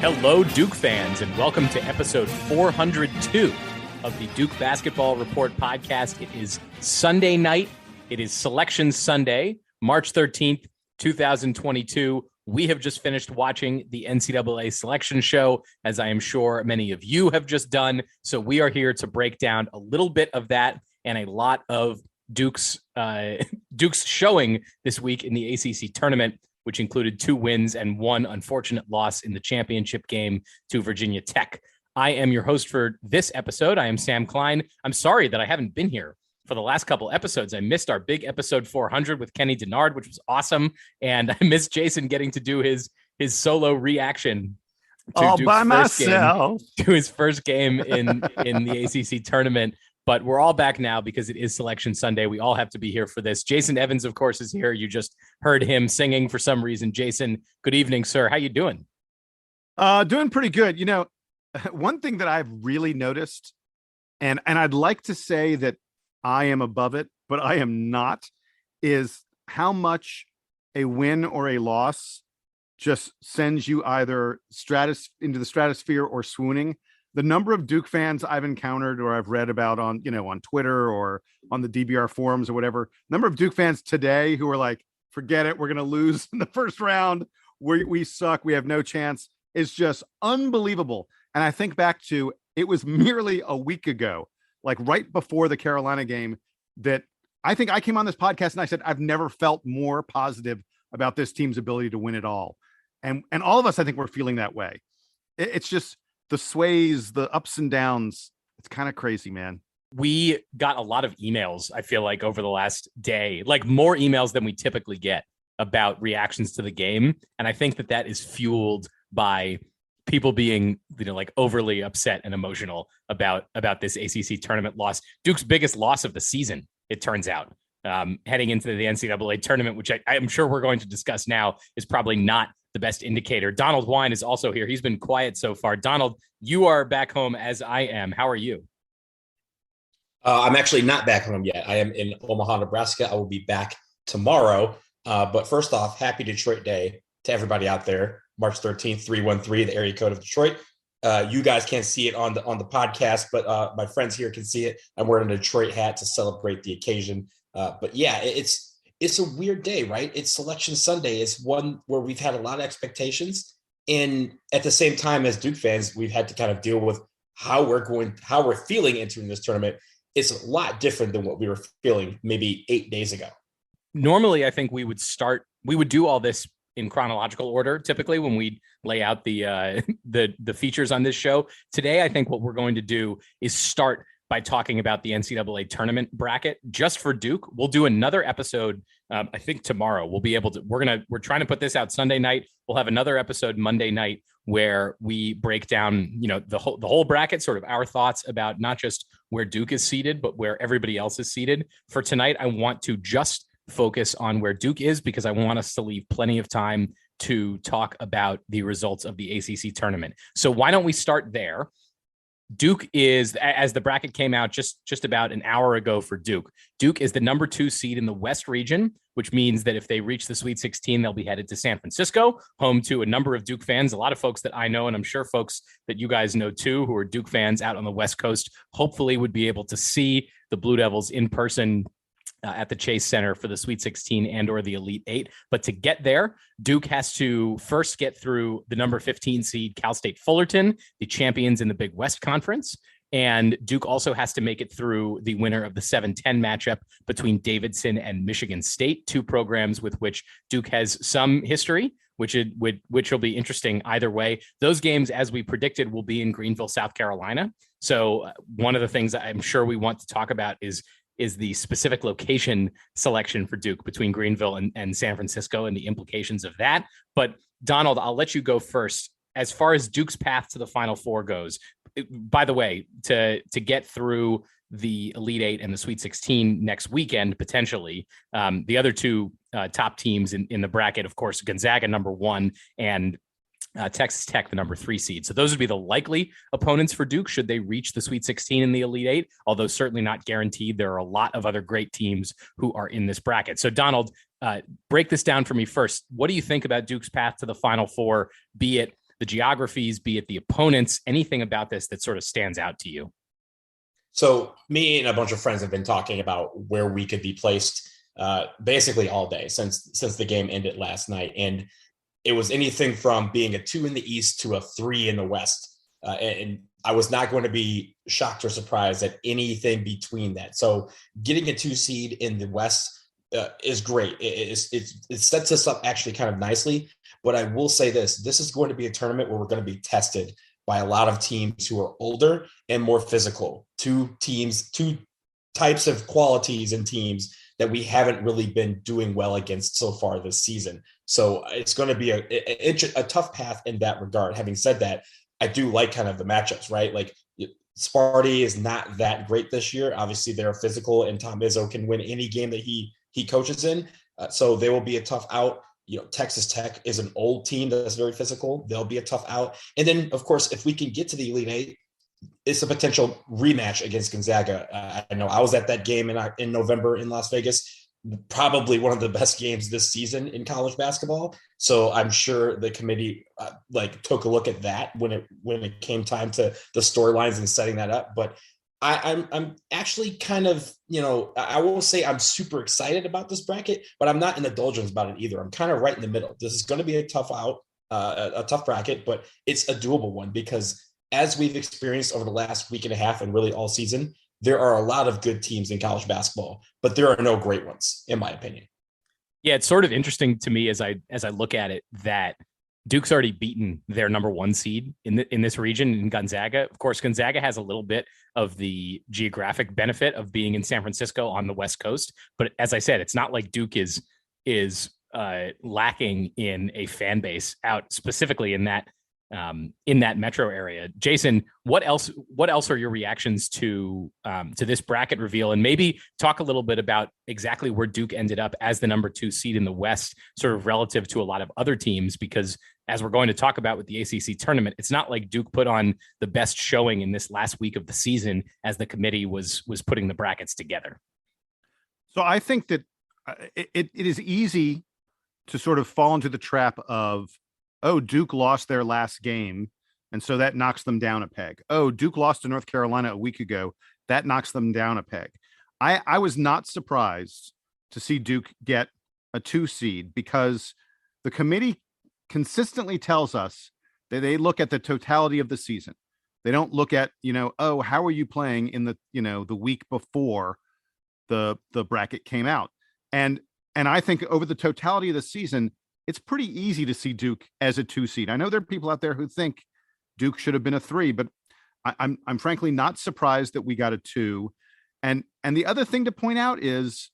Hello, Duke fans, and welcome to episode 402 of the Duke Basketball Report podcast. It is Sunday night. It is Selection Sunday, March 13th, 2022. We have just finished watching the NCAA selection show, as I am sure many of you have just done. So we are here to break down a little bit of that and a lot of Duke's showing this week in the ACC tournament, which included 2 wins and 1 unfortunate loss in the championship game to Virginia Tech. I am your host for this episode. I am Sam Klein. I'm sorry that I haven't been here for the last couple episodes. I missed our big episode 400 with Kenny Denard, which was awesome. And I missed Jason getting to do his solo reaction to his first game in the ACC tournament. But we're all back now because it is Selection Sunday. We all have to be here for this. Jason Evans, of course, is here. You just heard him singing for some reason. Jason, good evening, sir. How you doing? Doing pretty good. You know, one thing that I've really noticed, and I'd like to say that I am above it, but I am not, is how much a win or a loss just sends you either into the stratosphere or swooning. The number of Duke fans I've encountered or I've read about on Twitter or on the DBR forums or whatever, number of Duke fans today who are like, forget it, we're going to lose in the first round. We suck. We have no chance. It's just unbelievable. And I think back to, it was merely a week ago, like right before the Carolina game, that I think I came on this podcast and I said, I've never felt more positive about this team's ability to win it all. And all of us, I think we're feeling that way. It's just, the sways, the ups and downs. It's kind of crazy, man. We got a lot of emails, I feel like, over the last day, like more emails than we typically get about reactions to the game. And I think that is fueled by people being, like overly upset and emotional about this ACC tournament loss. Duke's biggest loss of the season, it turns out, heading into the NCAA tournament, which I'm sure we're going to discuss now, is probably not the best indicator. Donald Wine is also here. He's been quiet so far. Donald, you are back home as I am. How are you? I'm actually not back home yet. I am in Omaha, Nebraska. I will be back tomorrow. But first off, happy Detroit Day to everybody out there. March 13th, 313, the area code of Detroit. You guys can't see it on the podcast, but my friends here can see it. I'm wearing a Detroit hat to celebrate the occasion. But yeah, it's a weird day, right? It's Selection Sunday. It's one where we've had a lot of expectations. And at the same time, as Duke fans, we've had to kind of deal with how we're feeling entering this tournament. It's a lot different than what we were feeling maybe 8 days ago. Normally, I think we would do all this in chronological order, typically when we lay out the features on this show. Today, I think what we're going to do is start by talking about the NCAA tournament bracket just for Duke. We'll do another episode. I think tomorrow we'll be able to, we're trying to put this out Sunday night. We'll have another episode Monday night where we break down, the whole bracket, sort of our thoughts about not just where Duke is seated, but where everybody else is seated. For tonight, I want to just focus on where Duke is because I want us to leave plenty of time to talk about the results of the ACC tournament. So why don't we start there? Duke is, as the bracket came out just about an hour ago for Duke, Duke is the number 2 seed in the West region, which means that if they reach the Sweet 16, they'll be headed to San Francisco, home to a number of Duke fans, a lot of folks that I know, and I'm sure folks that you guys know too, who are Duke fans out on the West Coast, hopefully would be able to see the Blue Devils in person at the Chase Center for the Sweet 16 and or the Elite 8. But to get there, Duke has to first get through the number 15 seed Cal State Fullerton, the champions in the Big West Conference. And Duke also has to make it through the winner of the 7-10 matchup between Davidson and Michigan State, 2 programs with which Duke has some history, which will be interesting either way. Those games, as we predicted, will be in Greenville, South Carolina. So one of the things I'm sure we want to talk about is the specific location selection for Duke between Greenville and San Francisco and the implications of that. But Donald, I'll let you go first. As far as Duke's path to the Final Four goes, by the way, to get through the Elite 8 and the Sweet 16 next weekend, potentially, the other 2 top teams in the bracket, of course, Gonzaga, number 1, and Texas Tech, the number 3 seed. So those would be the likely opponents for Duke should they reach the Sweet 16 in the Elite 8, although certainly not guaranteed. There are a lot of other great teams who are in this bracket. So Donald, break this down for me first. What do you think about Duke's path to the Final Four, be it the the geographies, be it the opponents, anything about this that sort of stands out to you? So me and a bunch of friends have been talking about where we could be placed basically all day since the game ended last night. And it was anything from being a 2 in the East to a 3 in the West. And I was not going to be shocked or surprised at anything between that. So getting a 2 seed in the West is great. It sets us up actually kind of nicely. But I will say this is going to be a tournament where we're going to be tested by a lot of teams who are older and more physical. Two types of qualities in teams that we haven't really been doing well against so far this season. So it's going to be a tough path in that regard. Having said that, I do like kind of the matchups, right? Like Sparty is not that great this year. Obviously, they're physical, and Tom Izzo can win any game that he coaches in. So they will be a tough out. Texas Tech is an old team that's very physical. They'll be a tough out. And then, of course, if we can get to the Elite Eight, it's a potential rematch against Gonzaga. I know I was at that game in November in Las Vegas, probably one of the best games this season in college basketball. So I'm sure the committee took a look at that when it came time to the storylines and setting that up. But I'm actually kind of, I won't say I'm super excited about this bracket, but I'm not in the doldrums about it either. I'm kind of right in the middle. This is going to be a tough bracket, but it's a doable one because as we've experienced over the last week and a half and really all season, there are a lot of good teams in college basketball, but there are no great ones, in my opinion. Yeah, it's sort of interesting to me as I look at it that Duke's already beaten their number 1 seed in this region in Gonzaga. Of course, Gonzaga has a little bit of the geographic benefit of being in San Francisco on the West Coast. But as I said, it's not like Duke is lacking in a fan base out specifically in that metro area. Jason, what else are your reactions to this bracket reveal? And maybe talk a little bit about exactly where Duke ended up as the number 2 seed in the West, sort of relative to a lot of other teams, because as we're going to talk about with the ACC tournament, it's not like Duke put on the best showing in this last week of the season as the committee was putting the brackets together. So I think that it is easy to sort of fall into the trap of, oh, Duke lost their last game, and so that knocks them down a peg. Oh, Duke lost to North Carolina a week ago. That knocks them down a peg. I was not surprised to see Duke get a 2 seed because the committee consistently tells us that they look at the totality of the season. They don't look at, oh, how are you playing in the, the week before the bracket came out. And I think over the totality of the season, it's pretty easy to see Duke as a 2 seed. I know there are people out there who think Duke should have been a 3, but I'm frankly not surprised that we got a 2. And the other thing to point out is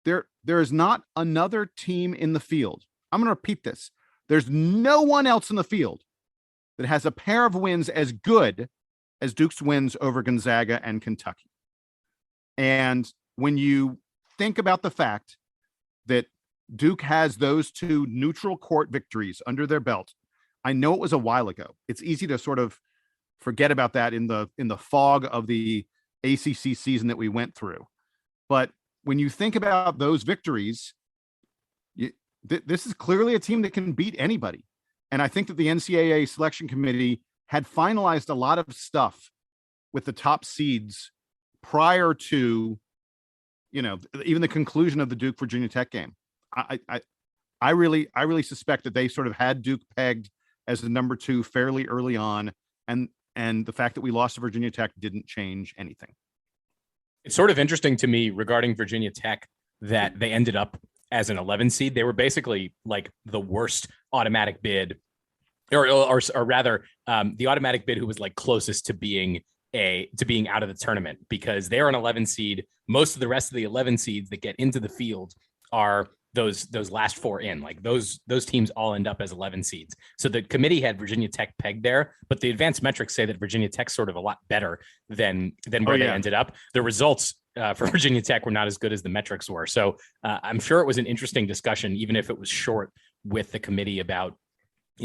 there is not another team in the field. I'm going to repeat this. There's no one else in the field that has a pair of wins as good as Duke's wins over Gonzaga and Kentucky. And when you think about the fact that Duke has those 2 neutral court victories under their belt, I know it was a while ago. It's easy to sort of forget about that in the fog of the ACC season that we went through. But when you think about those victories, this is clearly a team that can beat anybody. And I think that the NCAA selection committee had finalized a lot of stuff with the top seeds prior to, even the conclusion of the Duke Virginia Tech game. I really suspect that they sort of had Duke pegged as the number 2 fairly early on. And the fact that we lost to Virginia Tech didn't change anything. It's sort of interesting to me regarding Virginia Tech that they ended up as an 11 seed. They were basically like the worst automatic bid, or rather the automatic bid who was like closest to being out of the tournament, because they're an 11 seed. Most of the rest of the 11 seeds that get into the field are those last 4 in. Like those teams all end up as 11 seeds. So the committee had Virginia Tech pegged there, but the advanced metrics say that Virginia Tech's sort of a lot better than where they ended up. The results for Virginia Tech were not as good as the metrics were. So I'm sure it was an interesting discussion, even if it was short, with the committee about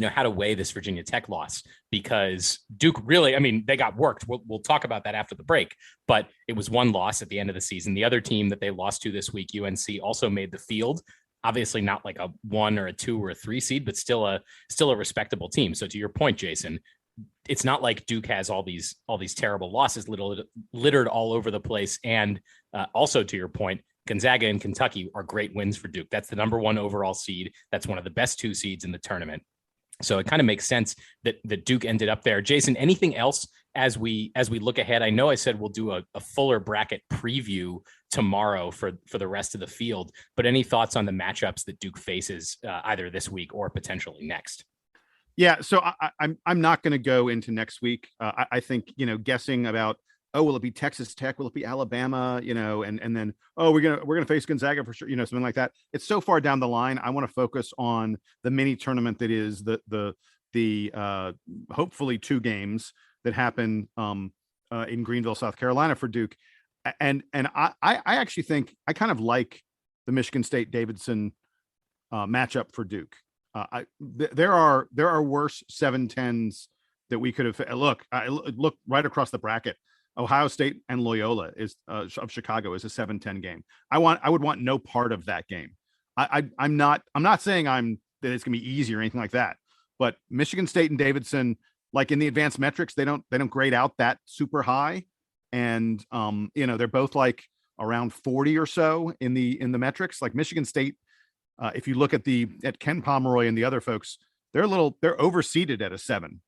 how to weigh this Virginia Tech loss, because Duke really, they got worked. We'll talk about that after the break, but it was 1 loss at the end of the season. The other team that they lost to this week, UNC, also made the field, Obviously not like a 1 or a 2 or a 3 seed, but still a respectable team. So to your point, Jason, it's not like Duke has all these terrible losses littered all over the place. And also to your point, Gonzaga and Kentucky are great wins for Duke. That's the number 1 overall seed. That's one of the best 2 seeds in the tournament. So it kind of makes sense that Duke ended up there. Jason, anything else as we look ahead? I know I said we'll do a fuller bracket preview tomorrow for the rest of the field, but any thoughts on the matchups that Duke faces either this week or potentially next? Yeah, so I'm not going to go into next week. I think, guessing about, oh, will it be Texas Tech? Will it be Alabama? And then, oh, we're gonna face Gonzaga for sure. Something like that. It's so far down the line. I want to focus on the mini tournament that is the hopefully 2 games that happen in Greenville, South Carolina for Duke. And I actually think I kind of like the Michigan State Davidson matchup for Duke. There are worse 7-10s that we could have. Look right across the bracket. Ohio State and Loyola of Chicago is a 7-10 game. I would want no part of that game. I'm not saying that it's gonna be easy or anything like that, but Michigan State and Davidson, like in the advanced metrics, they don't grade out that super high. And they're both like around 40 or so in the metrics. Like Michigan State, if you look at Ken Pomeroy and the other folks, they're overseeded at a 7.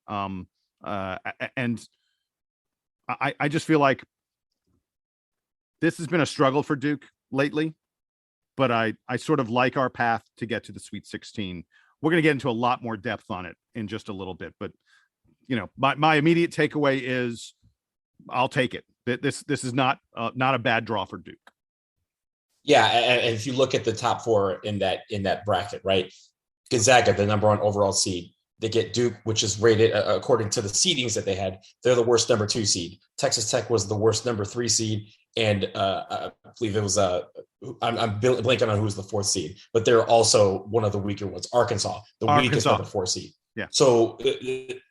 And I just feel like this has been a struggle for Duke lately, but I sort of like our path to get to the Sweet 16. We're going to get into a lot more depth on it in just a little bit, but my immediate takeaway is I'll take it. This is not a bad draw for Duke. Yeah, and if you look at the top 4 in that bracket, right? Gonzaga, the number 1 overall seed. They get Duke, which is rated according to the seedings that they had. They're the worst number 2 seed. Texas Tech was the worst number 3 seed, and I believe it was I'm blanking on who was the 4th seed, but they're also one of the weaker ones. Arkansas, weakest number 4 seed. Yeah. So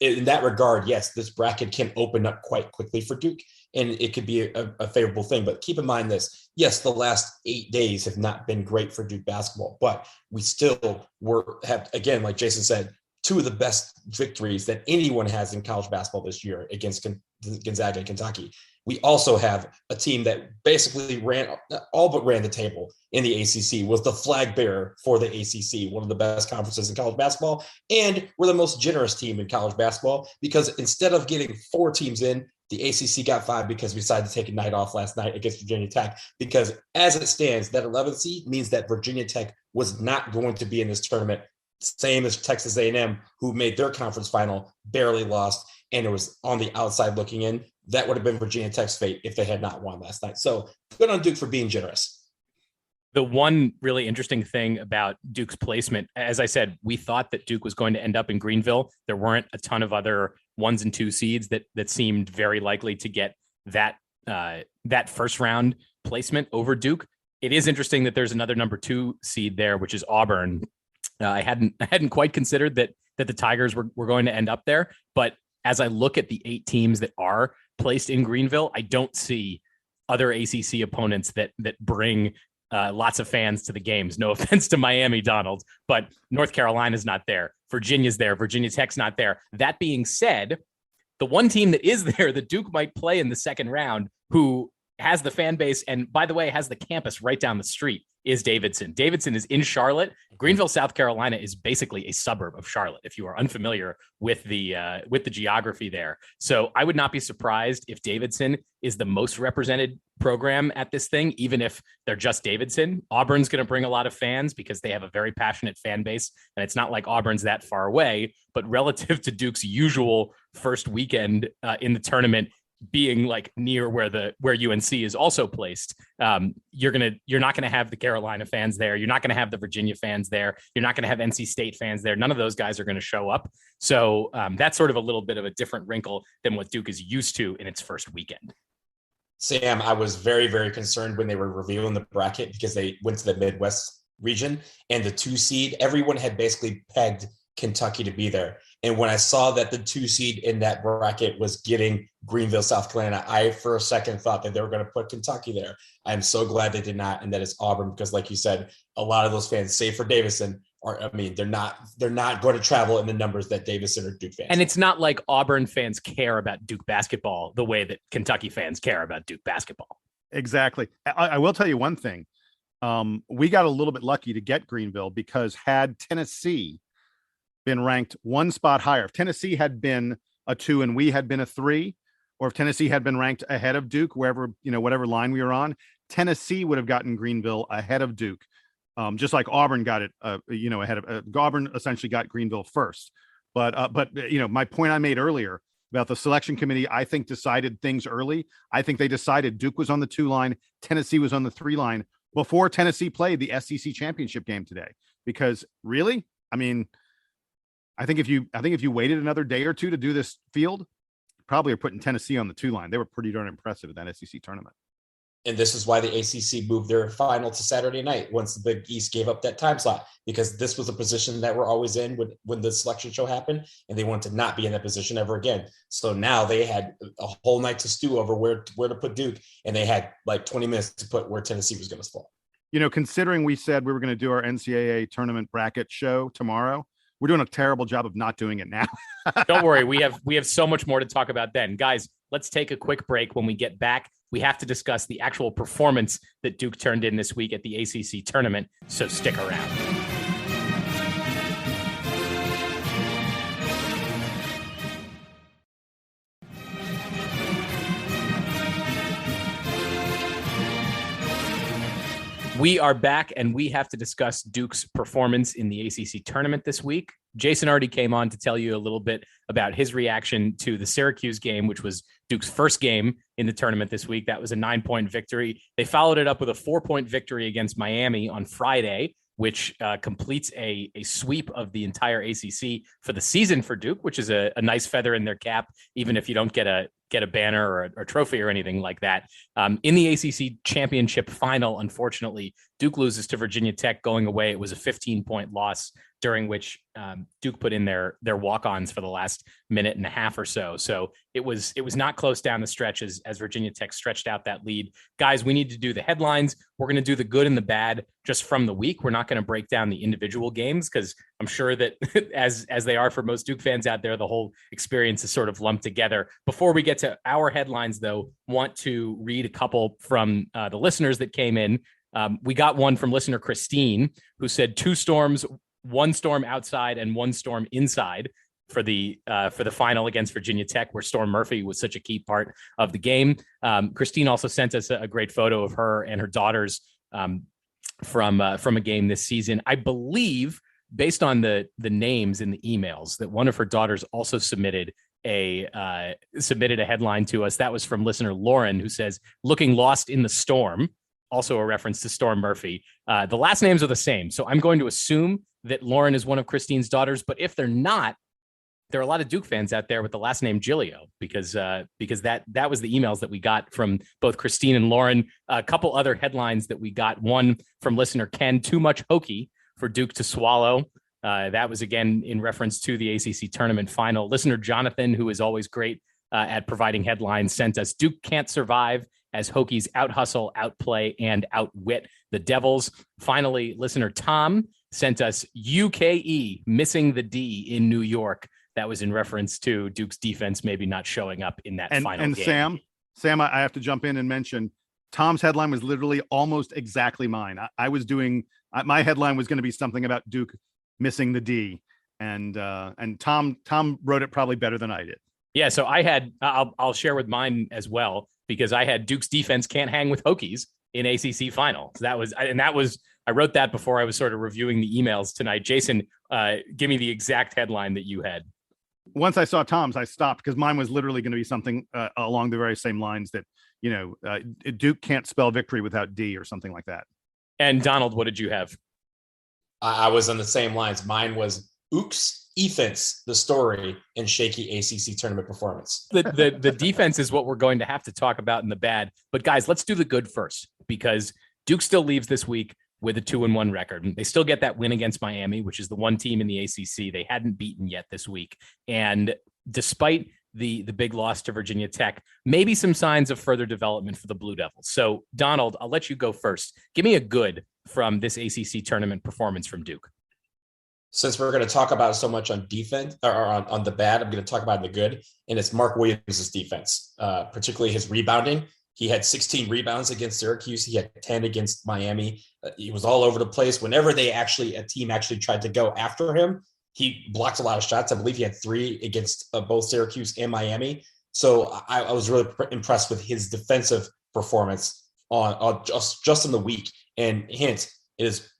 in that regard, yes, this bracket can open up quite quickly for Duke, and it could be a favorable thing. But keep in mind this: yes, the last 8 days have not been great for Duke basketball, but we still have, again, like Jason said, 2 of the best victories that anyone has in college basketball this year against Gonzaga and Kentucky. We also have a team that basically ran the table in the ACC, was the flag bearer for the ACC, one of the best conferences in college basketball. And we're the most generous team in college basketball because instead of getting 4 teams in, the ACC got 5 because we decided to take a night off last night against Virginia Tech. Because as it stands, that 11th seed means that Virginia Tech was not going to be in this tournament. Same as Texas A&M, who made their conference final, barely lost, and it was on the outside looking in. That would have been Virginia Tech's fate if they had not won last night. So good on Duke for being generous. The one really interesting thing about Duke's placement, as I said, we thought that Duke was going to end up in Greenville. There weren't a ton of other 1s and 2 seeds that seemed very likely to get that first round placement over Duke. It is interesting that there's another number 2 seed there, which is Auburn. I hadn't quite considered that the Tigers were going to end up there, but as I look at the 8 teams that are placed in Greenville, I don't see other ACC opponents that bring lots of fans to the games. No offense to Miami, Donald, but North Carolina's not there. Virginia's there. Virginia Tech's not there. That being said, the one team that is there that Duke might play in the second round, who has the fan base and, by the way, has the campus right down the street, is Davidson. Davidson is in Charlotte. Greenville, South Carolina is basically a suburb of Charlotte, if you are unfamiliar with the geography there. So I would not be surprised if Davidson is the most represented program at this thing, even if they're just Davidson. Auburn's going to bring a lot of fans because they have a very passionate fan base, and it's not like Auburn's that far away. But relative to Duke's usual first weekend in the tournament, being like near where UNC is also placed, you're not gonna have the Carolina fans there. You're not gonna have the Virginia fans there. You're not gonna have NC State fans there. None of those guys are gonna show up. So that's sort of a little bit of a different wrinkle than what Duke is used to in its first weekend. Sam, I was very, very concerned when they were revealing the bracket because they went to the Midwest region and the 2 seed. Everyone had basically pegged Kentucky to be there. And when I saw that the 2 seed in that bracket was getting Greenville, South Carolina, I for a second thought that they were going to put Kentucky there. I'm so glad they did not, and that it's Auburn, because like you said, a lot of those fans, save for Davison, they're not going to travel in the numbers that Davison or Duke fans. And it's not like Auburn fans care about Duke basketball the way that Kentucky fans care about Duke basketball. Exactly. I will tell you one thing. We got a little bit lucky to get Greenville, because had Tennessee been ranked one spot higher, if Tennessee had been a 2 and we had been a 3, or if Tennessee had been ranked ahead of Duke, wherever, whatever line we were on, Tennessee would have gotten Greenville ahead of Duke. Just like Auburn got it, ahead of Auburn essentially got Greenville first. But my point I made earlier about the selection committee, I think decided things early. I think they decided Duke was on the 2 line, Tennessee was on the 3 line before Tennessee played the SEC championship game today. Because really, I think if you waited another day or two to do this field, probably are putting Tennessee on the 2 line. They were pretty darn impressive in that SEC tournament. And this is why the ACC moved their final to Saturday night once the Big East gave up that time slot, because this was a position that we're always in when the selection show happened, and they wanted to not be in that position ever again. So now they had a whole night to stew over where to put Duke, and they had like 20 minutes to put where Tennessee was going to fall. Considering we said we were going to do our NCAA tournament bracket show tomorrow, we're doing a terrible job of not doing it now. Don't worry. We have so much more to talk about then. Guys, let's take a quick break. When we get back, we have to discuss the actual performance that Duke turned in this week at the ACC tournament. So stick around. We are back, and we have to discuss Duke's performance in the ACC tournament this week. Jason already came on to tell you a little bit about his reaction to the Syracuse game, which was Duke's first game in the tournament this week. That was a 9-point victory. They followed it up with a 4-point victory against Miami on Friday, which completes a sweep of the entire ACC for the season for Duke, which is a nice feather in their cap, even if you don't get a banner or a trophy or anything like that. In the ACC championship final, unfortunately, Duke loses to Virginia Tech going away. It was a 15-point loss, during which Duke put in their walk-ons for the last minute and a half or so. So it was not close down the stretch as Virginia Tech stretched out that lead. Guys, we need to do the headlines. We're going to do the good and the bad just from the week. We're not going to break down the individual games, because I'm sure that as they are for most Duke fans out there, the whole experience is sort of lumped together. Before we get to our headlines, though, want to read a couple from the listeners that came in. We got one from listener Christine, who said 2 storms, 1 storm outside and 1 storm inside for the final against Virginia Tech, where Storm Murphy was such a key part of the game. Christine also sent us a great photo of her and her daughters from a game this season. I believe, based on the names in the emails, that one of her daughters also submitted a headline to us. That was from listener Lauren, who says, "Looking lost in the storm," also a reference to Storm Murphy. The last names are the same, so I'm going to assume that Lauren is one of Christine's daughters, but if they're not, there are a lot of Duke fans out there with the last name Giglio, because that was the emails that we got from both Christine and Lauren. A couple other headlines that we got. One from listener Ken: "Too much hokey for Duke to swallow." That was again in reference to the ACC tournament final. Listener Jonathan, who is always great at providing headlines, sent us: "Duke can't survive as Hokies out-hustle, outplay, and outwit the Devils." Finally, listener Tom sent us: "UKE missing the D in New York." That was in reference to Duke's defense maybe not showing up in that final and game. Sam, I have to jump in and mention Tom's headline was literally almost exactly mine. I was doing my headline was going to be something about Duke missing the D, and Tom wrote it probably better than I did. Yeah, so I'll share with mine as well, because I had Duke's defense can't hang with Hokies in ACC final. So I wrote that before I was sort of reviewing the emails tonight. Jason, give me the exact headline that you had. Once I saw Tom's, I stopped, because mine was literally going to be something along the very same lines that, Duke can't spell victory without D or something like that. And Donald, what did you have? I was on the same lines. Mine was Ooks Defense, the story and shaky ACC tournament performance. The defense is what we're going to have to talk about in the bad. But guys, let's do the good first, because Duke still leaves this week with a 2-1 record. They still get that win against Miami, which is the one team in the ACC they hadn't beaten yet this week. And despite the big loss to Virginia Tech, maybe some signs of further development for the Blue Devils. So, Donald, I'll let you go first. Give me a good from this ACC tournament performance from Duke. Since we're going to talk about so much on defense or on the bad, I'm going to talk about the good, and it's Mark Williams' defense, particularly his rebounding. He had 16 rebounds against Syracuse. He had 10 against Miami. He was all over the place. Whenever a team actually tried to go after him, he blocked a lot of shots. I believe he had 3 against both Syracuse and Miami. So I was really impressed with his defensive performance on just in the week. And hint is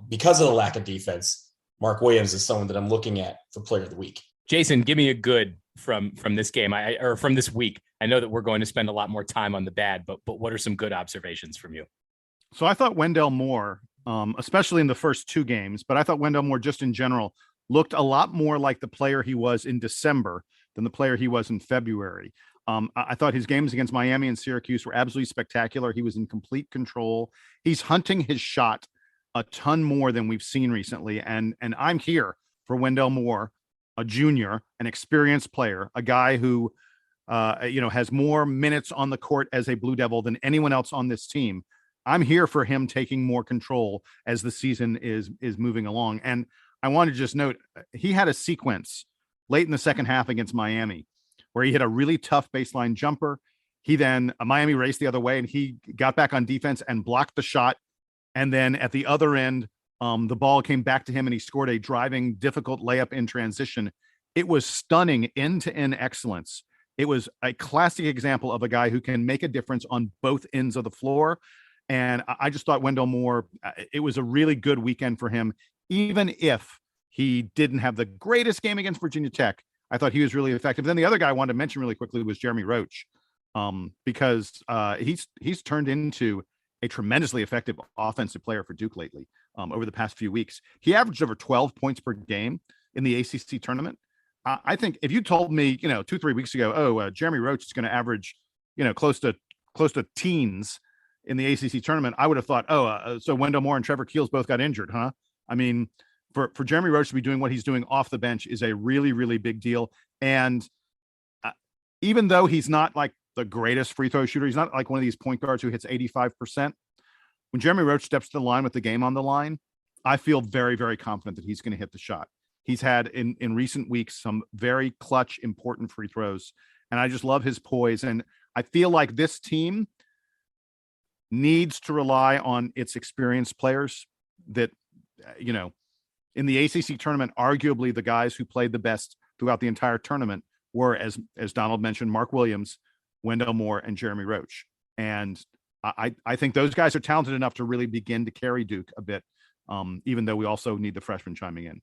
because of the lack of defense, Mark Williams is someone that I'm looking at for player of the week. Jason, give me a good from this game or from this week. I know that we're going to spend a lot more time on the bad, but what are some good observations from you? So I thought Wendell Moore, especially in the first 2 games, but I thought Wendell Moore just in general looked a lot more like the player he was in December than the player he was in February. I thought his games against Miami and Syracuse were absolutely spectacular. He was in complete control. He's hunting his shot a ton more than we've seen recently. And I'm here for Wendell Moore, a junior, an experienced player, a guy who, has more minutes on the court as a Blue Devil than anyone else on this team. I'm here for him taking more control as the season is moving along. And I want to just note, he had a sequence late in the second half against Miami where he hit a really tough baseline jumper. He then Miami raced the other way and he got back on defense and blocked the shot. And then at the other end, the ball came back to him and he scored a driving, difficult layup in transition. It was stunning end-to-end excellence. It was a classic example of a guy who can make a difference on both ends of the floor. And I just thought Wendell Moore, it was a really good weekend for him, even if he didn't have the greatest game against Virginia Tech. I thought he was really effective. Then the other guy I wanted to mention really quickly was Jeremy Roach, because he's turned into a tremendously effective offensive player for Duke lately over the past few weeks. He averaged over 12 points per game in the ACC tournament. I think if you told me, 2-3 weeks ago, Jeremy Roach is going to average, close to teens in the ACC tournament, I would have thought, so Wendell Moore and Trevor Keels both got injured, huh? I mean, for Jeremy Roach to be doing what he's doing off the bench is a really, really big deal. And even though he's not like the greatest free throw shooter, he's not like one of these point guards who hits 85%. When Jeremy Roach steps to the line with the game on the line, I feel very, very confident that he's going to hit the shot. He's had in recent weeks some very clutch, important free throws, and I just love his poise. And I feel like this team needs to rely on its experienced players that, in the ACC tournament, arguably the guys who played the best throughout the entire tournament were, as Donald mentioned, Mark Williams, Wendell Moore, and Jeremy Roach. And I think those guys are talented enough to really begin to carry Duke a bit, even though we also need the freshmen chiming in.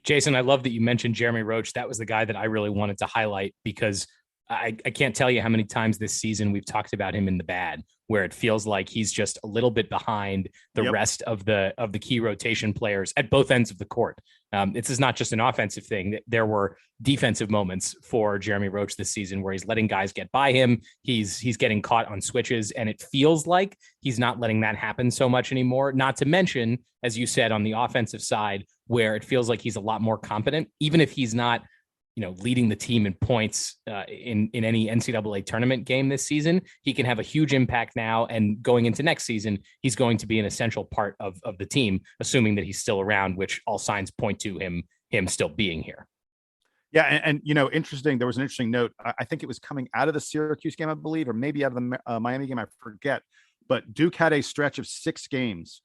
Jason, I love that you mentioned Jeremy Roach. That was the guy that I really wanted to highlight because I can't tell you how many times this season we've talked about him in the bad, where it feels like he's just a little bit behind the rest of the key rotation players at both ends of the court. This is not just an offensive thing. There were defensive moments for Jeremy Roach this season where he's letting guys get by him. He's getting caught on switches, and it feels like he's not letting that happen so much anymore. Not to mention, as you said, on the offensive side, where it feels like he's a lot more competent, even if he's not leading the team in points in any NCAA tournament game this season. He can have a huge impact now, and going into next season, he's going to be an essential part of the team, assuming that he's still around, which all signs point to him still being here. Yeah, and interesting. There was an interesting note. I think it was coming out of the Syracuse game, I believe, or maybe out of the Miami game. I forget. But Duke had a stretch of 6 games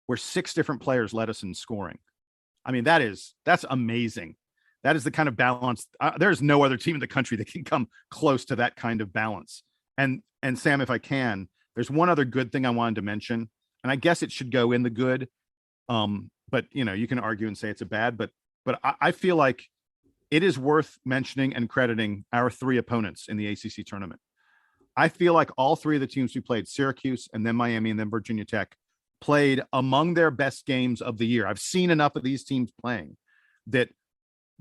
where 6 different players led us in scoring. I mean, that's amazing. That is the kind of balance. There's no other team in the country that can come close to that kind of balance. And Sam, if I can, there's one other good thing I wanted to mention, and I guess it should go in the good. But you can argue and say it's a bad, but I feel like it is worth mentioning and crediting our 3 opponents in the ACC tournament. I feel like all 3 of the teams we played, Syracuse and then Miami and then Virginia Tech, played among their best games of the year. I've seen enough of these teams playing that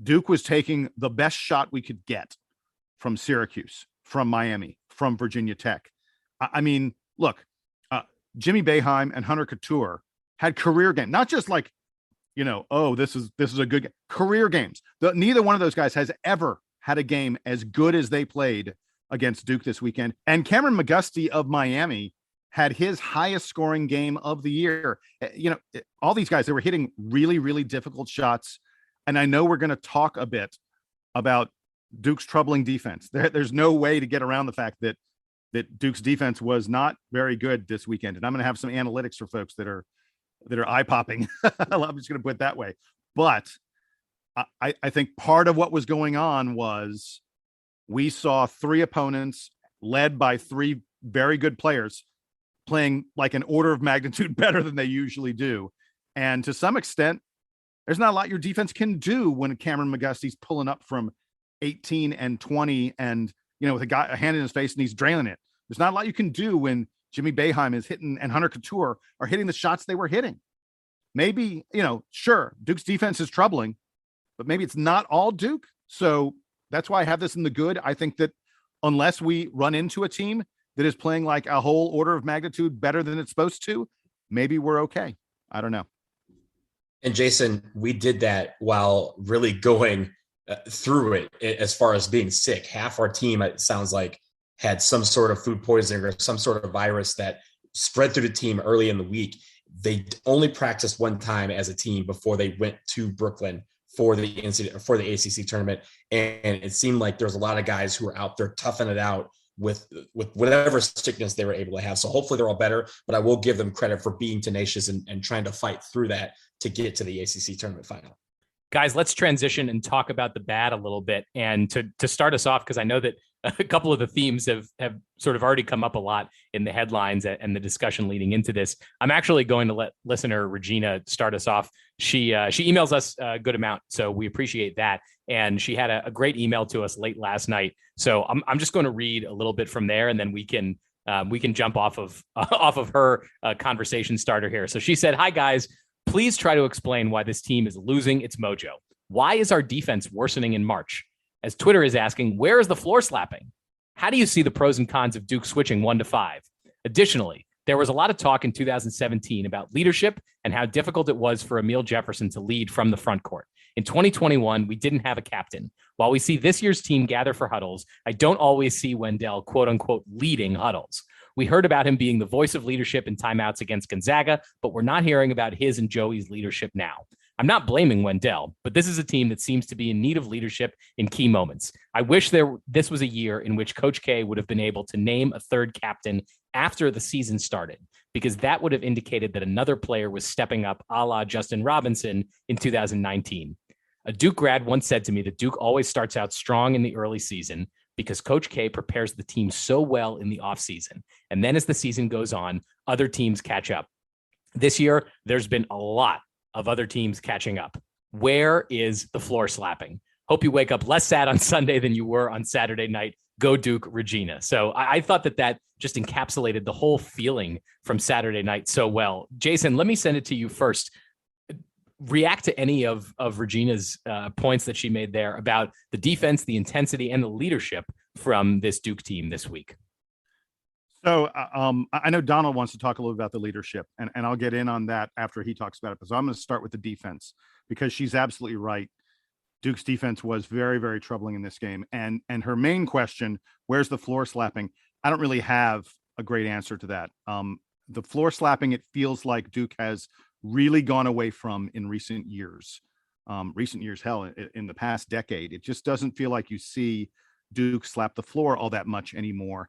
Duke was taking the best shot we could get from Syracuse, from Miami, from Virginia Tech. I mean, look, Jimmy Boeheim and Hunter Couture had career game, not just like, oh, this is a good game. Career games. Neither one of those guys has ever had a game as good as they played against Duke this weekend. And Cameron McGusty of Miami had his highest scoring game of the year. All these guys, they were hitting really, really difficult shots. And I know we're going to talk a bit about Duke's troubling defense. There's no way to get around the fact that Duke's defense was not very good this weekend. And I'm going to have some analytics for folks that are eye popping. I'm just going to put it that way. But I think part of what was going on was we saw three opponents led by three very good players playing like an order of magnitude better than they usually do. And to some extent, there's not a lot your defense can do when Cameron McGusty's pulling up from 18 and 20 and, with a hand in his face and he's draining it. There's not a lot you can do when Jimmy Boeheim is hitting and Hunter Couture are hitting the shots they were hitting. Maybe, sure, Duke's defense is troubling, but maybe it's not all Duke. So that's why I have this in the good. I think that unless we run into a team that is playing like a whole order of magnitude better than it's supposed to, maybe we're okay. I don't know. And Jason, we did that while really going through it as far as being sick. Half our team, it sounds like, had some sort of food poisoning or some sort of virus that spread through the team early in the week. They only practiced one time as a team before they went to Brooklyn for the ACC tournament. And it seemed like there's a lot of guys who were out there toughing it out with whatever sickness they were able to have. So hopefully they're all better, but I will give them credit for being tenacious and trying to fight through that to get to the ACC tournament final. Guys, let's transition and talk about the bad a little bit. And to start us off, because I know that a couple of the themes have sort of already come up a lot in the headlines and the discussion leading into this. I'm actually going to let listener Regina start us off. She emails us a good amount, so we appreciate that. And she had a great email to us late last night. So I'm just going to read a little bit from there, and then we can jump off of her conversation starter here. So she said, "Hi guys, please try to explain why this team is losing its mojo. Why is our defense worsening in March? As Twitter is asking, where is the floor slapping? How do you see the pros and cons of Duke switching 1 to 5? Additionally, there was a lot of talk in 2017 about leadership and how difficult it was for Emile Jefferson to lead from the front court. In 2021, we didn't have a captain. While we see this year's team gather for huddles, I don't always see Wendell, quote unquote, leading huddles. We heard about him being the voice of leadership in timeouts against Gonzaga, but we're not hearing about his and Joey's leadership now. I'm not blaming Wendell, but this is a team that seems to be in need of leadership in key moments. I wish this was a year in which Coach K would have been able to name a third captain after the season started, because that would have indicated that another player was stepping up a la Justin Robinson in 2019. A Duke grad once said to me that Duke always starts out strong in the early season because Coach K prepares the team so well in the offseason. And then as the season goes on, other teams catch up. This year, there's been a lot of other teams catching up. Where is the floor slapping? Hope you wake up less sad on Sunday than you were on Saturday night. Go Duke, Regina. So I thought that just encapsulated the whole feeling from Saturday night so well. Jason, let me send it to you first. React to any of Regina's points that she made there about the defense, the intensity, and the leadership from this Duke team this week. So I know Donald wants to talk a little about the leadership, and I'll get in on that after he talks about it. So I'm going to start with the defense because she's absolutely right. Duke's defense was very, very troubling in this game. And her main question, where's the floor slapping? I don't really have a great answer to that. The floor slapping, it feels like Duke has really gone away from in recent years. Hell, in the past decade. It just doesn't feel like you see Duke slap the floor all that much anymore.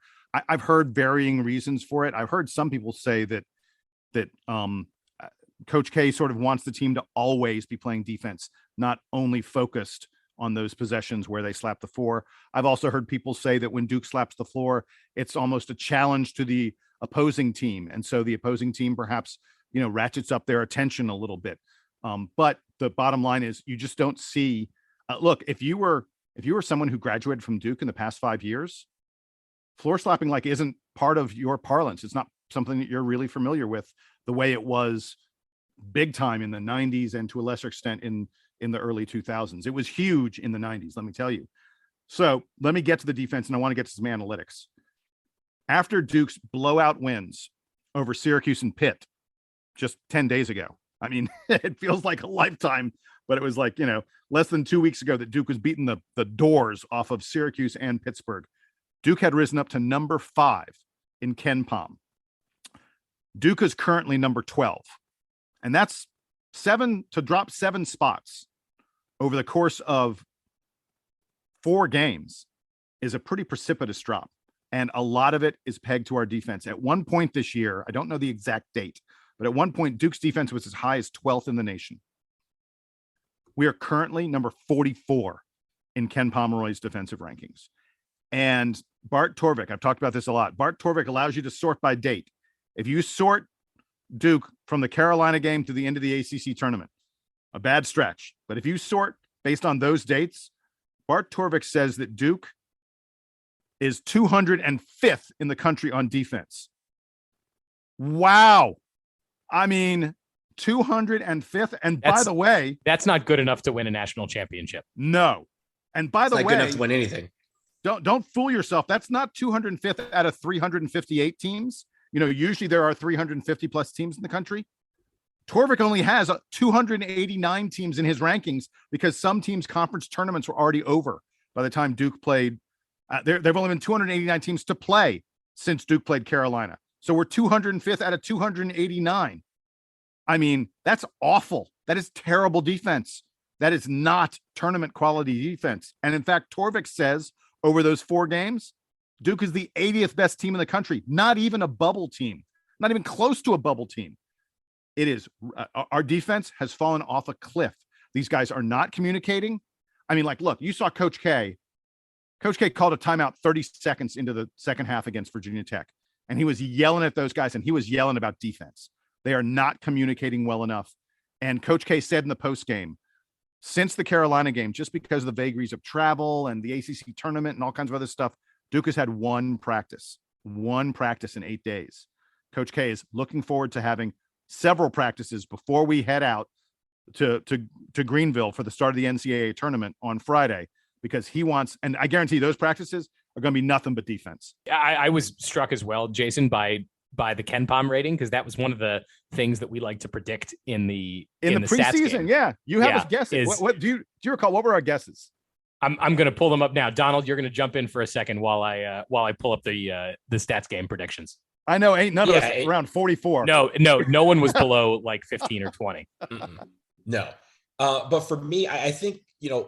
I've heard varying reasons for it. I've heard some people say that Coach K sort of wants the team to always be playing defense, not only focused on those possessions where they slap the floor. I've also heard people say that when Duke slaps the floor, it's almost a challenge to the opposing team. And so the opposing team perhaps, ratchets up their attention a little bit. But the bottom line is you just don't see, look, if you were someone who graduated from Duke in the past 5 years, floor slapping isn't part of your parlance. It's not something that you're really familiar with the way it was big time in the 90s and to a lesser extent in the early 2000s. It was huge in the 90s, let me tell you. So let me get to the defense, and I want to get to some analytics. After Duke's blowout wins over Syracuse and Pitt, just 10 days ago. I mean, it feels like a lifetime, but it was like, less than 2 weeks ago that Duke was beating the doors off of Syracuse and Pittsburgh. Duke had risen up to number 5 in KenPom. Duke is currently number 12. And that's to drop 7 spots over the course of 4 games is a pretty precipitous drop. And a lot of it is pegged to our defense. At one point this year, I don't know the exact date, but at one point, Duke's defense was as high as 12th in the nation. We are currently number 44 in Ken Pomeroy's defensive rankings. And Bart Torvik, I've talked about this a lot. Bart Torvik allows you to sort by date. If you sort Duke from the Carolina game to the end of the ACC tournament, a bad stretch. But if you sort based on those dates, Bart Torvik says that Duke is 205th in the country on defense. Wow. I mean, 205th. And by the way, that's not good enough to win a national championship. No. And by the way, good enough to win anything. Don't fool yourself. That's not 205th out of 358 teams. Usually there are 350 plus teams in the country. Torvik only has 289 teams in his rankings because some teams' conference tournaments were already over by the time Duke played. There've only been 289 teams to play since Duke played Carolina. So we're 205th out of 289. I mean, that's awful. That is terrible defense. That is not tournament quality defense. And in fact, Torvik says over those 4 games, Duke is the 80th best team in the country, not even a bubble team, not even close to a bubble team. It is our defense has fallen off a cliff. These guys are not communicating. I mean, look, you saw Coach K. Coach K called a timeout 30 seconds into the second half against Virginia Tech, and he was yelling at those guys, and he was yelling about defense. They are not communicating well enough. And Coach K said in the post game, since the Carolina game, just because of the vagaries of travel and the ACC tournament and all kinds of other stuff, Duke has had one practice in 8 days. Coach K is looking forward to having several practices before we head out to Greenville for the start of the NCAA tournament on Friday, because he wants, and I guarantee those practices are going to be nothing but defense. I was struck as well, Jason, by the KenPom rating, because that was one of the things that we like to predict in the preseason. Yeah, you have us guessing. What do you recall? What were our guesses? I'm going to pull them up now. Donald, you're going to jump in for a second while I pull up the stats game predictions. I know ain't none of us around 44. No one was below like 15 or 20. No. But for me, I think,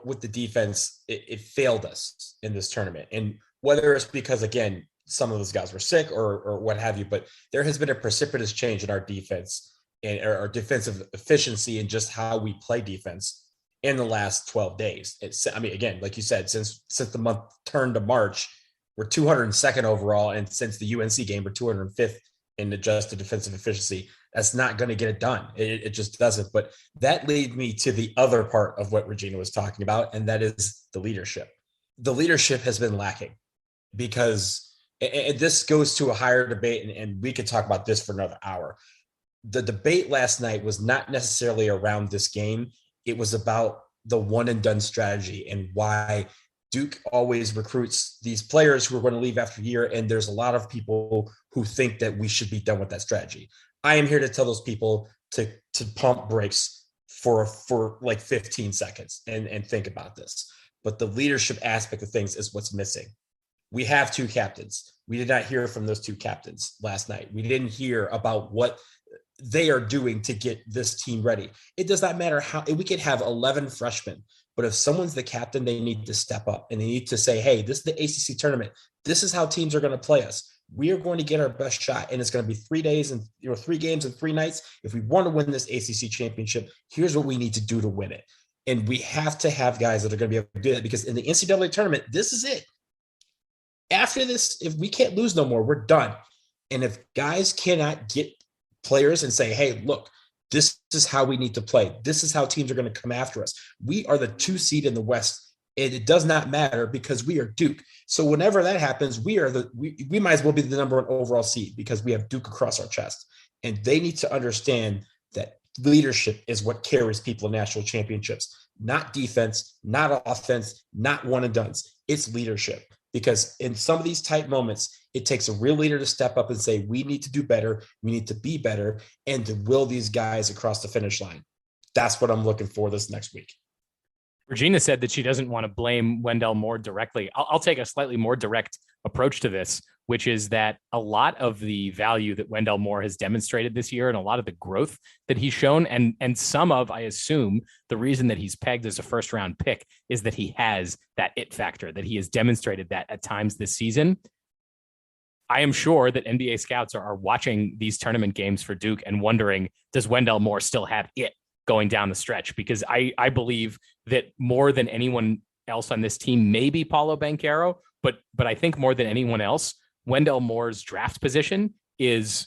with the defense, it failed us in this tournament. And whether it's because, again, some of those guys were sick or what have you, but there has been a precipitous change in our defense and our defensive efficiency and just how we play defense in the last 12 days. Again, like you said, since the month turned to March, we're 202nd overall. And since the UNC game, we're 205th in adjusted defensive efficiency. That's not going to get it done. It just doesn't. But that leads me to the other part of what Regina was talking about, and that is the leadership. The leadership has been lacking because this goes to a higher debate, and we could talk about this for another hour. The debate last night was not necessarily around this game. It was about the one and done strategy and why Duke always recruits these players who are going to leave after a year. And there's a lot of people who think that we should be done with that strategy. I am here to tell those people to pump brakes for like 15 seconds and think about this. But the leadership aspect of things is what's missing. We have 2 captains. We did not hear from those 2 captains last night. We didn't hear about what they are doing to get this team ready. It does not matter how we could have 11 freshmen, but if someone's the captain, they need to step up and they need to say, hey, this is the ACC tournament. This is how teams are going to play us. We are going to get our best shot, and it's going to be 3 days and 3 games and 3 nights. If we want to win this ACC championship, here's what we need to do to win it. And we have to have guys that are going to be able to do that, because in the NCAA tournament, this is it. After this, if we can't lose no more, we're done. And if guys cannot get players and say, hey, look, this is how we need to play. This is how teams are going to come after us. We are the 2 seed in the West. And it does not matter because we are Duke. So whenever that happens, we might as well be the number 1 overall seed because we have Duke across our chest. And they need to understand that leadership is what carries people in national championships, not defense, not offense, not one and dones. It's leadership. because in some of these tight moments, it takes a real leader to step up and say, we need to do better. We need to be better, and to will these guys across the finish line. That's what I'm looking for this next week. Regina said that she doesn't want to blame Wendell Moore directly. I'll take a slightly more direct approach to this, which is that a lot of the value that Wendell Moore has demonstrated this year and a lot of the growth that he's shown, and some of, I assume, the reason that he's pegged as a first round pick is that he has that it factor, that he has demonstrated that at times this season. I am sure that NBA scouts are watching these tournament games for Duke and wondering, does Wendell Moore still have it going down the stretch? Because I believe that more than anyone else on this team, maybe Paolo Banchero, but I think more than anyone else, Wendell Moore's draft position is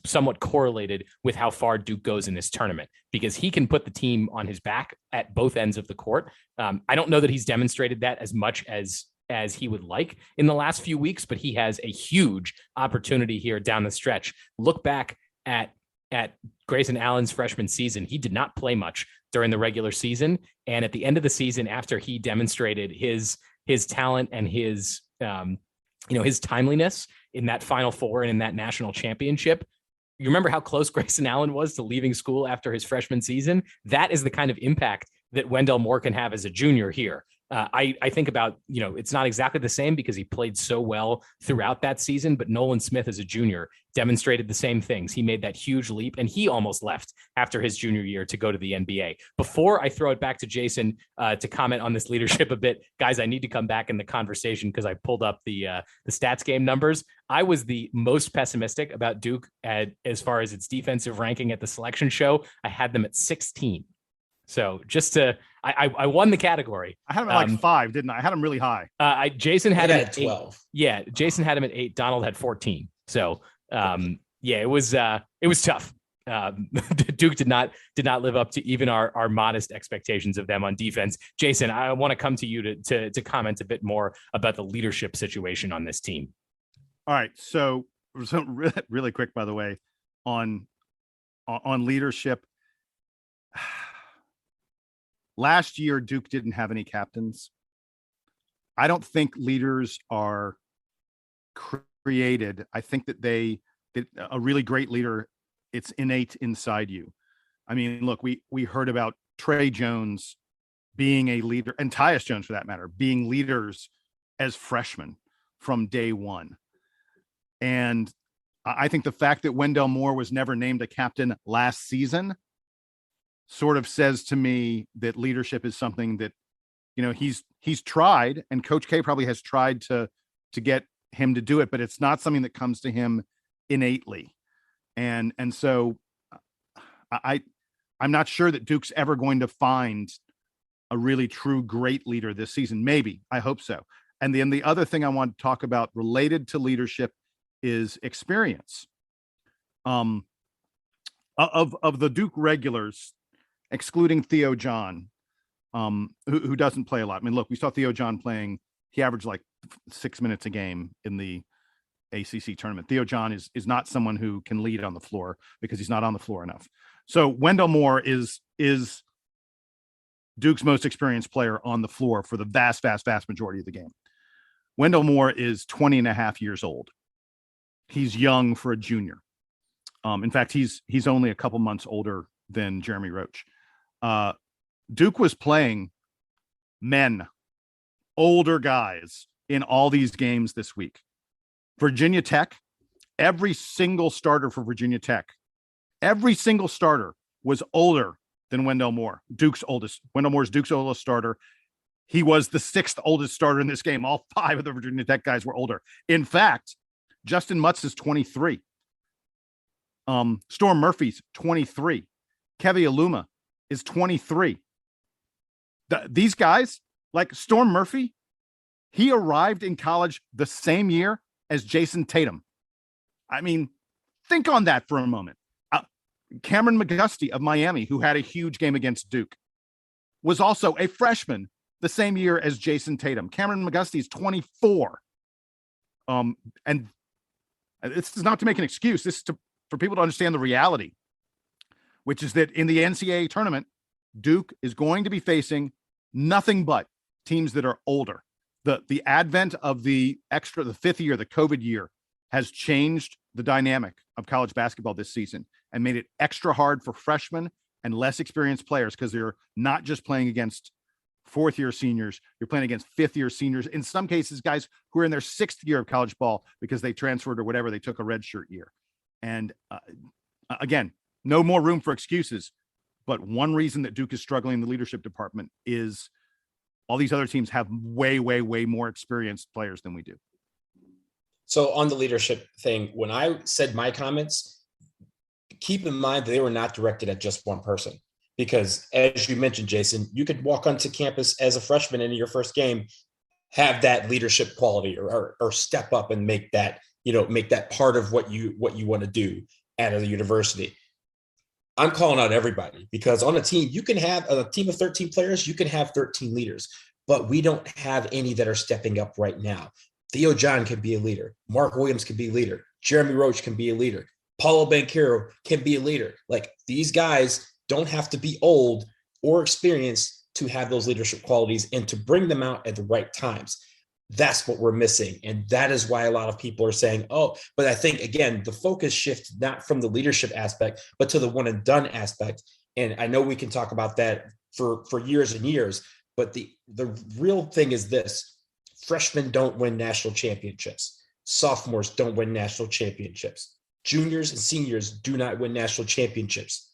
somewhat correlated with how far Duke goes in this tournament, because he can put the team on his back at both ends of the court. I don't know that he's demonstrated that as much as he would like in the last few weeks, but he has a huge opportunity here down the stretch. Look back at Grayson Allen's freshman season. He did not play much during the regular season. And at the end of the season, after he demonstrated his talent and his timeliness in that Final Four and in that national championship, you remember how close Grayson Allen was to leaving school after his freshman season? That is the kind of impact that Wendell Moore can have as a junior here. I think about, it's not exactly the same because he played so well throughout that season, but Nolan Smith as a junior demonstrated the same things. He made that huge leap, and he almost left after his junior year to go to the NBA. Before I throw it back to Jason to comment on this leadership a bit, guys, I need to come back in the conversation because I pulled up the stats game numbers. I was the most pessimistic about Duke as far as its defensive ranking at the selection show. I had them at 16. So I won the category. I had him at like 5, didn't I? I had him really high. Jason had him at 12. 8. Yeah, Jason had him at 8. Donald had 14. So it was tough. Duke did not live up to even our modest expectations of them on defense. Jason, I want to come to you to comment a bit more about the leadership situation on this team. All right, so really quick, by the way, on leadership. Last year, Duke didn't have any captains. I don't think leaders are created. I think that a really great leader, it's innate inside you. I mean, look, we heard about Trey Jones being a leader, and Tyus Jones, for that matter, being leaders as freshmen from day one. And I think the fact that Wendell Moore was never named a captain last season sort of says to me that leadership is something that, he's tried, and Coach K probably has tried to get him to do it, but it's not something that comes to him innately. And so I'm not sure that Duke's ever going to find a really true great leader this season. Maybe, I hope so. And then the other thing I want to talk about related to leadership is experience. Of the Duke regulars, excluding Theo John, who doesn't play a lot. I mean, look, we saw Theo John playing. He averaged like 6 minutes a game in the ACC tournament. Theo John is not someone who can lead on the floor because he's not on the floor enough. So Wendell Moore is Duke's most experienced player on the floor for the vast majority of the game. Wendell Moore is 20 and a half years old. He's young for a junior. In fact, he's only a couple months older than Jeremy Roach. Duke was playing men, older guys in all these games this week. Virginia Tech, every single starter for Virginia Tech, every single starter was older than Wendell Moore, Duke's oldest. Wendell Moore's Duke's oldest starter. He was the 6th oldest starter in this game. All 5 of the Virginia Tech guys were older. In fact, Justin Mutz is 23. Storm Murphy's 23. Kevin Aluma is 23. These guys, like Storm Murphy, he arrived in college the same year as Jason Tatum. I mean, think on that for a moment. Cameron McGusty of Miami, who had a huge game against Duke, was also a freshman the same year as Jason Tatum. Cameron McGusty is 24. And this is not to make an excuse. This is for people to understand the reality, which is that in the NCAA tournament, Duke is going to be facing nothing but teams that are older. the advent of the fifth year, the COVID year, has changed the dynamic of college basketball this season and made it extra hard for freshmen and less experienced players, because they're not just playing against fourth year seniors, you're playing against fifth year seniors. In some cases, guys who are in their sixth year of college ball because they transferred or whatever, they took a redshirt year. And again, no more room for excuses. But one reason that Duke is struggling in the leadership department is all these other teams have way, way, way more experienced players than we do. So on the leadership thing, when I said my comments, keep in mind that they were not directed at just one person. Because as you mentioned, Jason, you could walk onto campus as a freshman in your first game, have that leadership quality or step up and make that part of what you want to do at a university. I'm calling out everybody, because on a team, you can have a team of 13 players, you can have 13 leaders, but we don't have any that are stepping up right now. Theo John can be a leader. Mark Williams can be a leader. Jeremy Roach can be a leader. Paulo Banchero can be a leader. Like, these guys don't have to be old or experienced to have those leadership qualities and to bring them out at the right times. That's what we're missing. And that is why a lot of people are saying, oh, but I think, again, the focus shift not from the leadership aspect, but to the one and done aspect. And I know we can talk about that for years and years, but the real thing is this: freshmen don't win national championships. Sophomores don't win national championships. Juniors and seniors do not win national championships.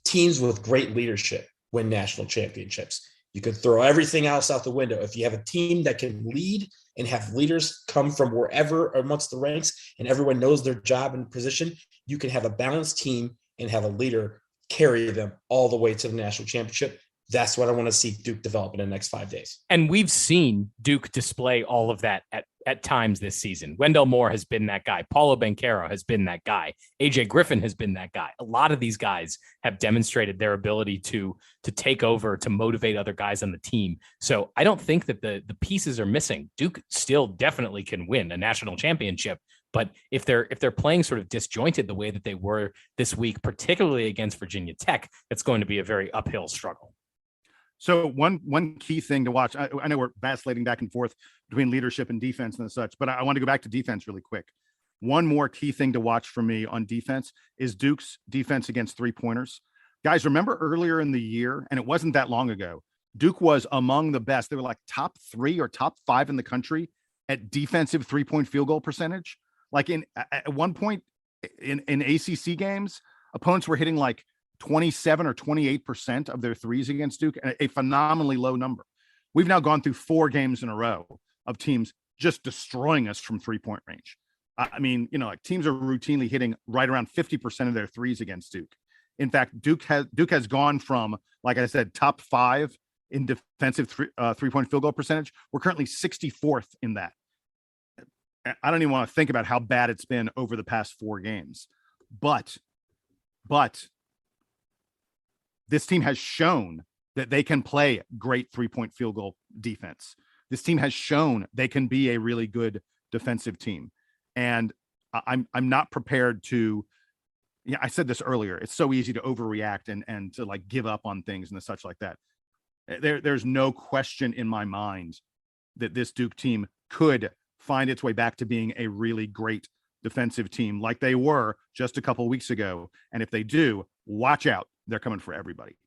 Teams with great leadership win national championships. You can throw everything else out the window. If you have a team that can lead and have leaders come from wherever amongst the ranks and everyone knows their job and position, you can have a balanced team and have a leader carry them all the way to the national championship. That's what I want to see Duke develop in the next 5 days. And we've seen Duke display all of that at times this season. Wendell Moore has been that guy. Paulo Banchero has been that guy. AJ Griffin has been that guy. A lot of these guys have demonstrated their ability to take over, to motivate other guys on the team. So I don't think that the pieces are missing. Duke still definitely can win a national championship. But if they're playing sort of disjointed the way that they were this week, particularly against Virginia Tech, it's going to be a very uphill struggle. So one key thing to watch, I know we're vacillating back and forth between leadership and defense and such, but I want to go back to defense really quick. One more key thing to watch for me on defense is Duke's defense against three-pointers. Guys, remember earlier in the year, and it wasn't that long ago, Duke was among the best. They were like top 3 or top 5 in the country at defensive three-point field goal percentage. Like at one point in ACC games, opponents were hitting like 27 or 28% of their threes against Duke, a phenomenally low number. We've now gone through 4 games in a row of teams just destroying us from three-point range. I mean, like teams are routinely hitting right around 50% of their threes against Duke. In fact, Duke has gone from, like I said, top 5 in defensive three-point field goal percentage. We're currently 64th in that. I don't even want to think about how bad it's been over the past 4 games. But this team has shown that they can play great three-point field goal defense. This team has shown they can be a really good defensive team. And I'm not prepared to, I said this earlier, it's so easy to overreact and to like give up on things and such like that. There's no question in my mind that this Duke team could find its way back to being a really great defensive team like they were just a couple of weeks ago. And if they do, watch out. They're coming for everybody.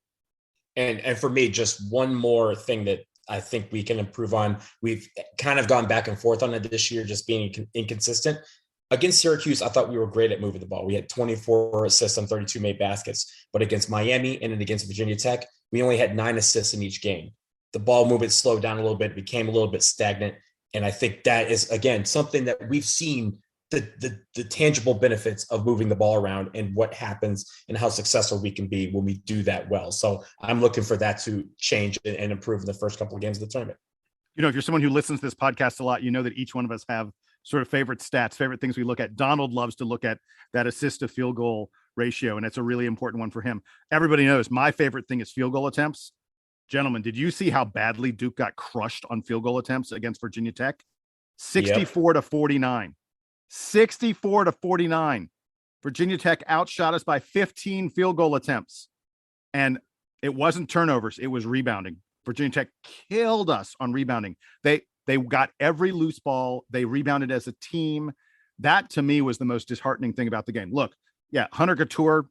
And for me, just one more thing that I think we can improve on. We've kind of gone back and forth on it this year, just being inconsistent. Against Syracuse, I thought we were great at moving the ball. We had 24 assists on 32 made baskets. But against Miami and then against Virginia Tech, we only had 9 assists in each game. The ball movement slowed down a little bit, became a little bit stagnant. And I think that is, again, something that we've seen the tangible benefits of moving the ball around and what happens and how successful we can be when we do that well. So I'm looking for that to change and improve in the first couple of games of the tournament. If you're someone who listens to this podcast a lot, you know that each one of us have sort of favorite stats, favorite things we look at. Donald loves to look at that assist to field goal ratio, and it's a really important one for him. Everybody knows my favorite thing is field goal attempts. Gentlemen, did you see how badly Duke got crushed on field goal attempts against Virginia Tech? 64-49. 64-49. Virginia Tech outshot us by 15 field goal attempts. And it wasn't turnovers, it was rebounding. Virginia Tech killed us on rebounding. They They got every loose ball. They rebounded as a team. That to me was the most disheartening thing about the game. Look, yeah, Hunter Couture,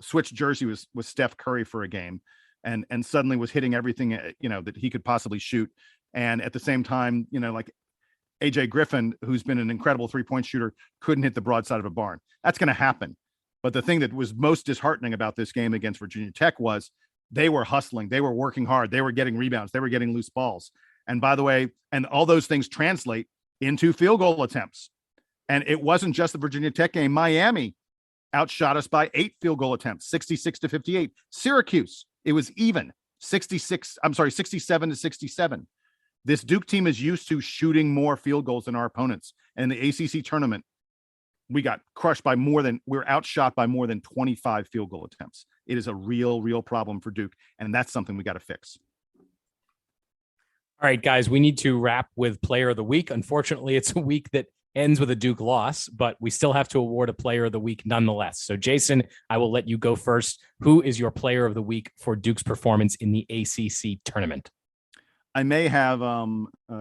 switched jersey with Steph Curry for a game, and suddenly was hitting everything that he could possibly shoot. And at the same time, like AJ Griffin, who's been an incredible 3-point shooter, couldn't hit the broadside of a barn. That's going to happen. But the thing that was most disheartening about this game against Virginia Tech was they were hustling. They were working hard. They were getting rebounds. They were getting loose balls. And by the way, and all those things translate into field goal attempts. And it wasn't just the Virginia Tech game. Miami outshot us by 8 field goal attempts, 66-58. Syracuse, it was even 67 to 67. This Duke team is used to shooting more field goals than our opponents. And in the ACC tournament, we got crushed by we're outshot by more than 25 field goal attempts. It is a real problem for Duke. And that's something we got to fix. All right, guys, we need to wrap with player of the week. Unfortunately, it's a week that ends with a Duke loss, but we still have to award a player of the week nonetheless. So Jason, I will let you go first. Who is your player of the week for Duke's performance in the ACC tournament? I may have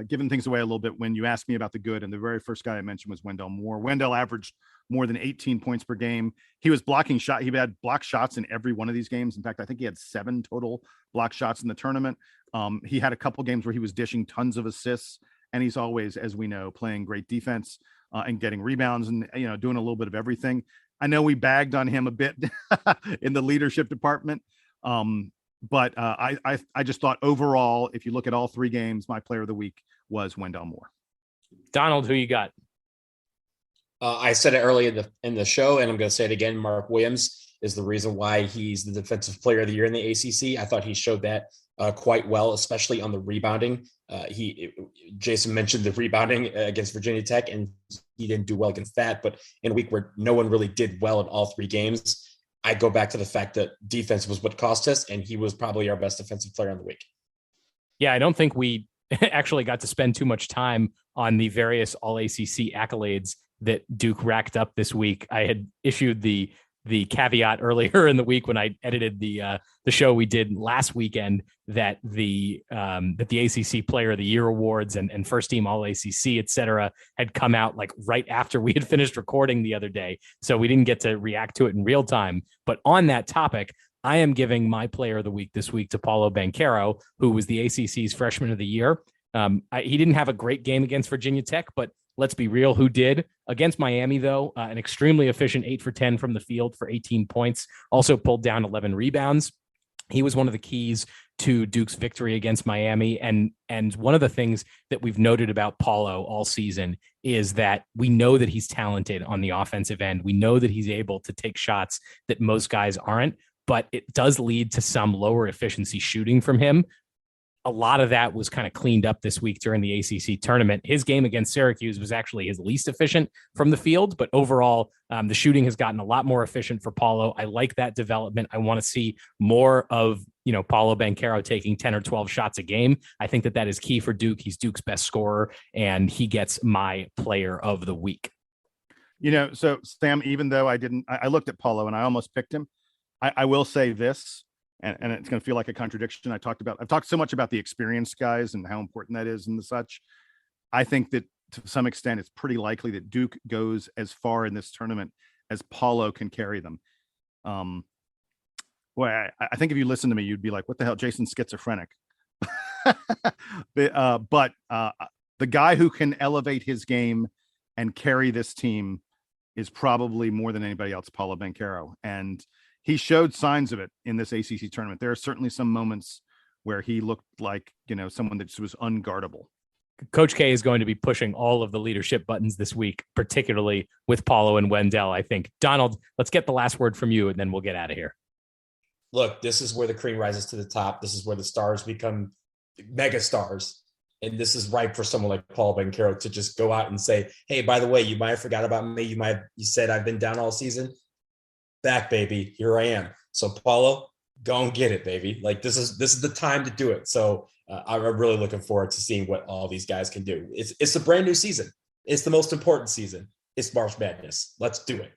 given things away a little bit when you asked me about the good, and the very first guy I mentioned was Wendell Moore. Wendell averaged more than 18 points per game. He was blocking shot. He had block shots in every one of these games. In fact, I think he had 7 total block shots in the tournament. He had a couple games where he was dishing tons of assists, and he's always, as we know, playing great defense and getting rebounds and doing a little bit of everything. I know we bagged on him a bit in the leadership department. But I just thought overall, if you look at all 3 games, my player of the week was Wendell Moore. Donald, who you got? I said it early in the show, and I'm going to say it again. Mark Williams is the reason why he's the defensive player of the year in the ACC. I thought he showed that quite well, especially on the rebounding. Jason mentioned the rebounding against Virginia Tech, and he didn't do well against that. But in a week where no one really did well in all 3 games, I go back to the fact that defense was what cost us, and he was probably our best defensive player on the week. Yeah, I don't think we actually got to spend too much time on the various all ACC accolades that Duke racked up this week. I had issued the caveat earlier in the week when I edited the show we did last weekend that the ACC Player of the Year awards and first team All ACC, et cetera, had come out like right after we had finished recording the other day. So we didn't get to react to it in real time. But on that topic, I am giving my Player of the Week this week to Paolo Banchero, who was the ACC's Freshman of the Year. He didn't have a great game against Virginia Tech, but let's be real, who did? Against Miami, though, an extremely efficient 8 for 10 from the field for 18 points, also pulled down 11 rebounds. He was one of the keys to Duke's victory against Miami. And one of the things that we've noted about Paolo all season is that we know that he's talented on the offensive end. We know that he's able to take shots that most guys aren't, but it does lead to some lower efficiency shooting from him. A lot of that was kind of cleaned up this week during the ACC tournament. His game against Syracuse was actually his least efficient from the field, but overall, the shooting has gotten a lot more efficient for Paolo. I like that development. I want to see more of, Paolo Banchero taking 10 or 12 shots a game. I think that is key for Duke. He's Duke's best scorer, and he gets my player of the week. So Sam, even though I looked at Paolo and I almost picked him, I will say this. And it's going to feel like a contradiction. I've talked so much about the experienced guys and how important that is and the such. I think that to some extent, it's pretty likely that Duke goes as far in this tournament as Paolo can carry them. I think if you listen to me, you'd be like, what the hell, Jason's schizophrenic. But the guy who can elevate his game and carry this team is probably more than anybody else, Paolo Banchero. And he showed signs of it in this ACC tournament. There are certainly some moments where he looked like, someone that just was unguardable. Coach K is going to be pushing all of the leadership buttons this week, particularly with Paolo and Wendell, I think. Donald, let's get the last word from you, and then we'll get out of here. Look, this is where the cream rises to the top. This is where the stars become mega stars. And this is ripe for someone like Paolo Banchero to just go out and say, hey, by the way, you might have forgot about me. You said I've been down all season. Back, baby, here I am. So Paulo, go and get it, baby. Like this is the time to do it. So I'm really looking forward to seeing what all these guys can do. It's a brand new season. It's the most important season. It's March Madness. Let's do it.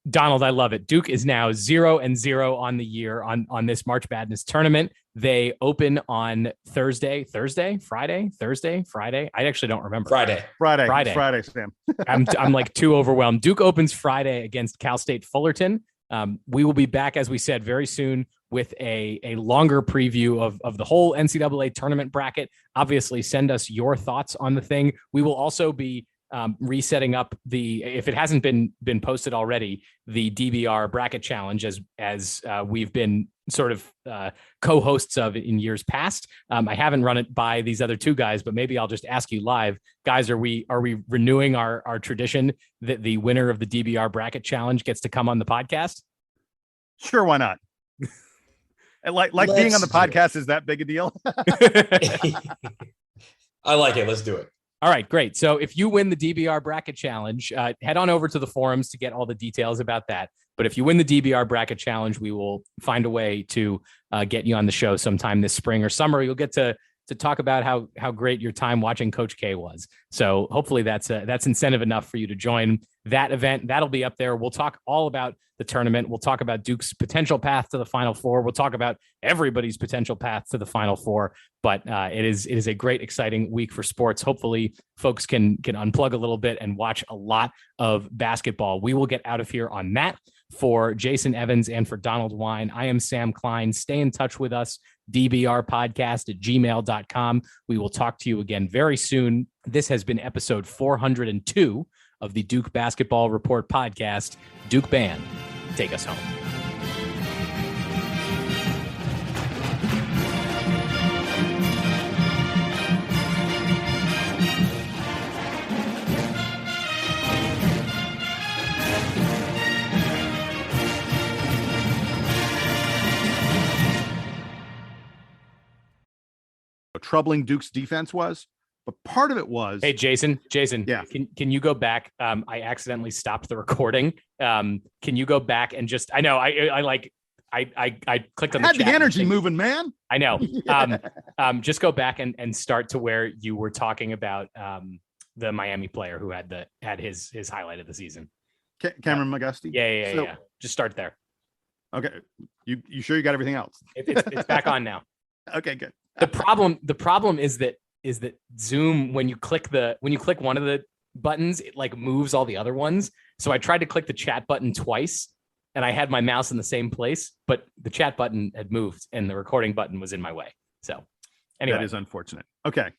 Donald, I love it. Duke is now 0-0 on the year on this March Madness tournament. They open on Thursday. I actually don't remember. Friday. It's Friday, Sam. I'm like too overwhelmed. Duke opens Friday against Cal State Fullerton. We will be back, as we said, very soon with a longer preview of the whole NCAA tournament bracket. Obviously, send us your thoughts on the thing. We will also be resetting up if it hasn't been posted already, the DBR bracket challenge as we've been sort of co-hosts of in years past. I haven't run it by these other two guys, but maybe I'll just ask you live, guys. Are we renewing our tradition that the winner of the DBR bracket challenge gets to come on the podcast? Sure, why not? Like being on the podcast is that big a deal? I like it. Let's do it. All right, great. So if you win the DBR bracket challenge, head on over to the forums to get all the details about that. But if you win the DBR bracket challenge, we will find a way to get you on the show sometime this spring or summer. You'll get to talk about how great your time watching Coach K was. So hopefully that's incentive enough for you to join that event. That'll be up there. We'll talk all about the tournament. We'll talk about Duke's potential path to the Final Four. We'll talk about everybody's potential path to the Final Four. But it is a great, exciting week for sports. Hopefully, folks can unplug a little bit and watch a lot of basketball. We will get out of here on that. For Jason Evans and for Donald Wine, I am Sam Klein. Stay in touch with us, dbrpodcast@gmail.com. We will talk to you again very soon. This has been episode 402 of the Duke Basketball Report podcast. Duke Band, take us home. Troubling Duke's defense was, but part of it was. Hey, Jason, yeah. Can you go back? I accidentally stopped the recording. Can you go back and just? I know I clicked on I had the chat energy moving, man. I know. Just go back and start to where you were talking about the Miami player who had his highlight of the season. Cameron McGusty. Yeah. Just start there. Okay. You sure you got everything else? It's back on now. Okay, good. The problem is that Zoom, when you click one of the buttons, it like moves all the other ones. So I tried to click the chat button twice and I had my mouse in the same place, but the chat button had moved and the recording button was in my way. So anyway, that is unfortunate. Okay.